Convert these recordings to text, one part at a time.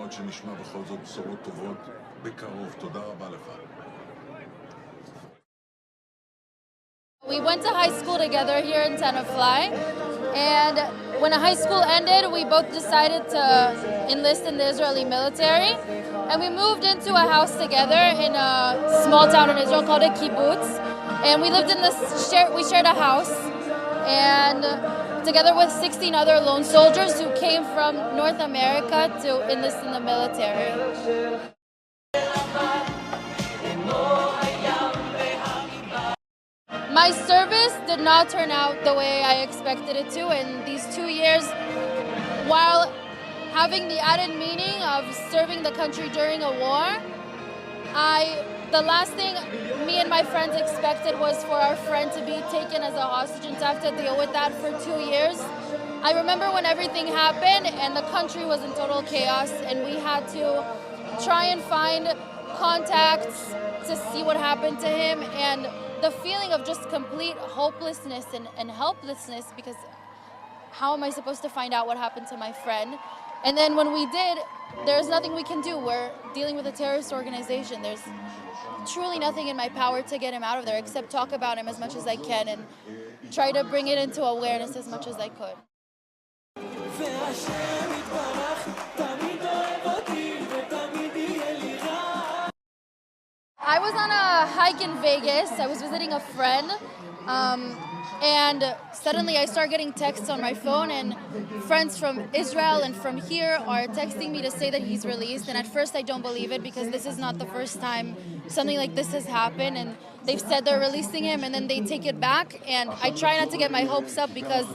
מאוד שנשמע בכל זאת בשורות טובות בקרוב. תודה רבה לך. We went to high school together here in Tenafly, and when high school ended, we both decided to enlist in the Israeli military, and we moved into a house together in a small town in Israel called a kibbutz, and we lived in we shared a house, and together with 16 other lone soldiers who came from North America to enlist in the military. My service did not turn out the way I expected it to, and these 2 years, while having the added meaning of serving the country during a war, the last thing me and my friends expected was for our friend to be taken as a hostage and to have to deal with that for 2 years. I remember when everything happened and the country was in total chaos and we had to try and find contacts to see what happened to him, and the feeling of just complete hopelessness and helplessness, because how am I supposed to find out what happened to my friend? And then when we did, there's nothing we can do. We're dealing with a terrorist organization. There's truly nothing in my power to get him out of there except talk about him as much as I can and try to bring it into awareness as much as I could. I was on a hike in Vegas. I was visiting a friend, and suddenly I start getting texts on my phone, and friends from Israel and from here are texting me to say that he's released. And at first I don't believe it, because this is not the first time something like this has happened, and they've said they're releasing him and then they take it back. And I try not to get my hopes up, because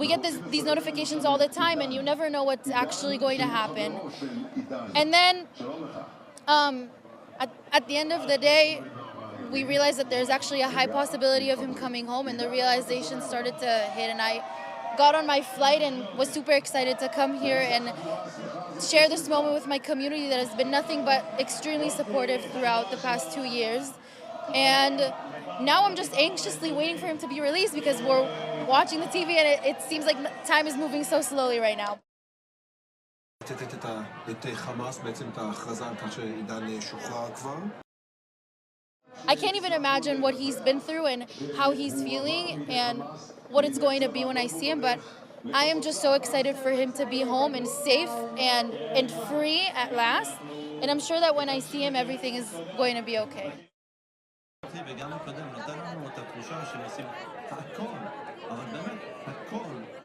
we get these notifications all the time and you never know what's actually going to happen. And then at the end of the day, we realized that there's actually a high possibility of him coming home, and the realization started to hit, and I got on my flight and was super excited to come here and share this moment with my community that has been nothing but extremely supportive throughout the past 2 years. And now I'm just anxiously waiting for him to be released, because we're watching the TV and it seems like time is moving so slowly right now. I can't even imagine what he's been through and how he's feeling and what it's going to be when I see him, but I am just so excited for him to be home and safe and free at last, and I'm sure that when I see him, everything is going to be okay.